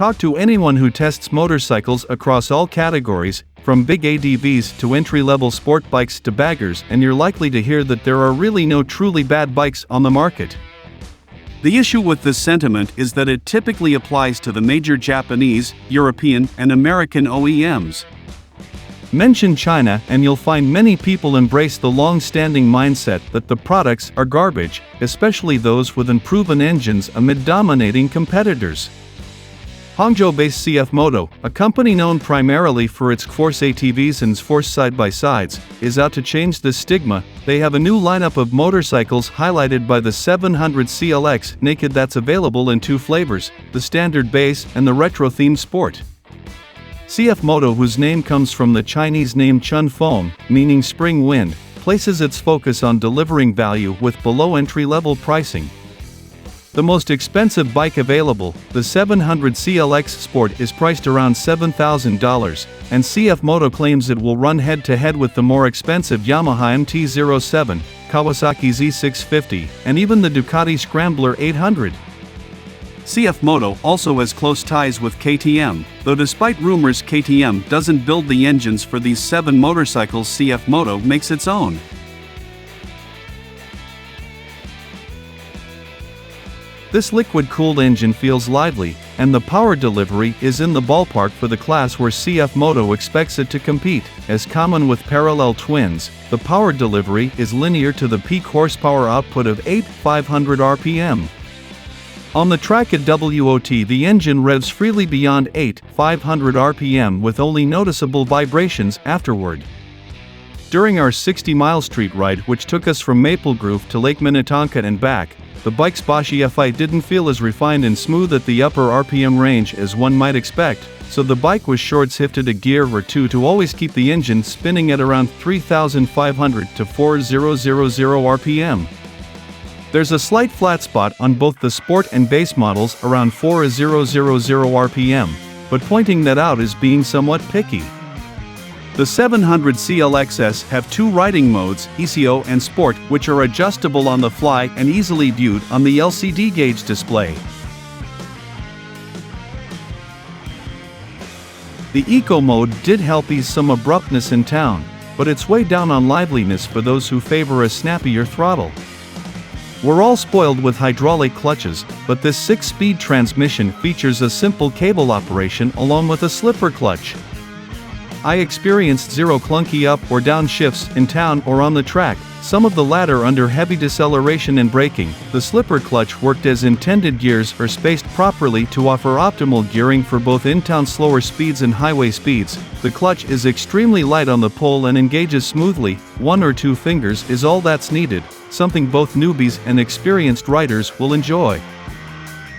Talk to anyone who tests motorcycles across all categories, from big ADVs to entry-level sport bikes to baggers, and you're likely to hear that there are really no truly bad bikes on the market. The issue with this sentiment is that it typically applies to the major Japanese, European, and American OEMs. Mention China and you'll find many people embrace the long-standing mindset that the products are garbage, especially those with unproven engines amid dominating competitors. Hangzhou-based CFMoto, a company known primarily for its Cforce ATVs and Zforce side-by-sides, is out to change this stigma. They have a new lineup of motorcycles highlighted by the 700 CLX Naked that's available in two flavors, the standard base and the retro-themed sport. CFMoto, whose name comes from the Chinese name Chun Feng, meaning spring wind, places its focus on delivering value with below entry-level pricing. The most expensive bike available, the 700 CLX Sport, is priced around $7,000, and CFMoto claims it will run head-to-head with the more expensive Yamaha MT-07, Kawasaki Z650, and even the Ducati Scrambler 800. CFMoto also has close ties with KTM, though despite rumors KTM doesn't build the engines for these 7 motorcycles, CFMoto makes its own. This liquid-cooled engine feels lively, and the power delivery is in the ballpark for the class where CFMoto expects it to compete. As common with parallel twins, the power delivery is linear to the peak horsepower output of 8,500 RPM. On the track at WOT, the engine revs freely beyond 8,500 RPM with only noticeable vibrations afterward. During our 60-mile street ride, which took us from Maple Grove to Lake Minnetonka and back, the bike's Bosch EFI didn't feel as refined and smooth at the upper RPM range as one might expect, so the bike was short-shifted a gear or two to always keep the engine spinning at around 3,500 to 4,000 RPM. There's a slight flat spot on both the Sport and Base models around 4,000 RPM, but pointing that out is being somewhat picky. The 700 CLXs have 2 riding modes, ECO and Sport, which are adjustable on the fly and easily viewed on the LCD gauge display. The Eco mode did help ease some abruptness in town, but it's way down on liveliness for those who favor a snappier throttle. We're all spoiled with hydraulic clutches, but this 6-speed transmission features a simple cable operation along with a slipper clutch. I experienced 0 clunky up or down shifts in town or on the track, some of the latter under heavy deceleration and braking. The slipper clutch worked as intended, gears are spaced properly to offer optimal gearing for both in-town slower speeds and highway speeds. The clutch is extremely light on the pull and engages smoothly, 1 or 2 fingers is all that's needed, something both newbies and experienced riders will enjoy.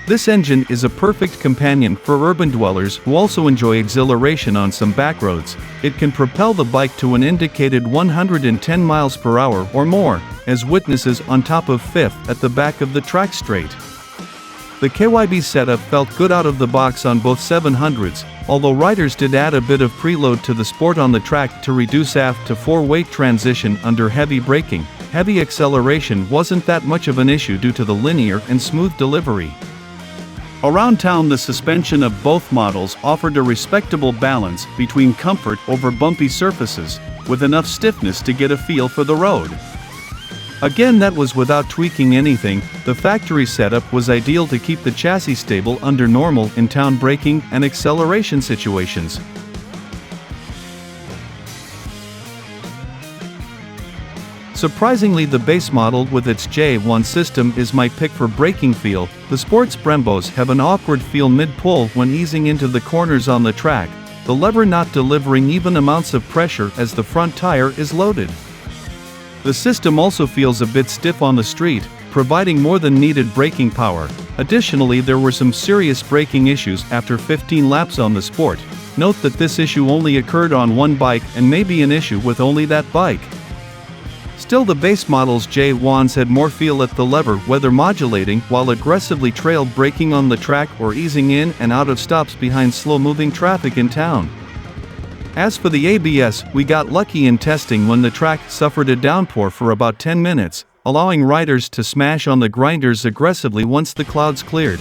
This engine is a perfect companion for urban dwellers who also enjoy exhilaration on some back roads. It can propel the bike to an indicated 110 miles per hour or more, as witnesses on top of 5th at the back of the track straight. The KYB setup felt good out of the box on both 700s, although riders did add a bit of preload to the Sport on the track to reduce aft to 4-weight transition under heavy braking. Heavy acceleration wasn't that much of an issue due to the linear and smooth delivery. Around town, the suspension of both models offered a respectable balance between comfort over bumpy surfaces, with enough stiffness to get a feel for the road. Again, that was without tweaking anything. The factory setup was ideal to keep the chassis stable under normal in-town braking and acceleration situations. Surprisingly, the base model with its J1 system is my pick for braking feel. The Sport's Brembos have an awkward feel mid-pull when easing into the corners on the track, the lever not delivering even amounts of pressure as the front tire is loaded. The system also feels a bit stiff on the street, providing more than needed braking power. Additionally, there were some serious braking issues after 15 laps on the Sport. Note that this issue only occurred on one bike and may be an issue with only that bike. Still, the base model's J1s had more feel at the lever, whether modulating while aggressively trail braking on the track or easing in and out of stops behind slow-moving traffic in town. As for the ABS, we got lucky in testing when the track suffered a downpour for about 10 minutes, allowing riders to smash on the grinders aggressively once the clouds cleared.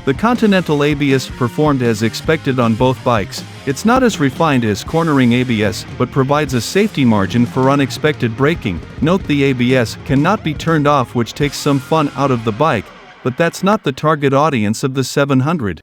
The Continental ABS performed as expected on both bikes. It's not as refined as cornering ABS, but provides a safety margin for unexpected braking. Note the ABS cannot be turned off, which takes some fun out of the bike, but that's not the target audience of the 700.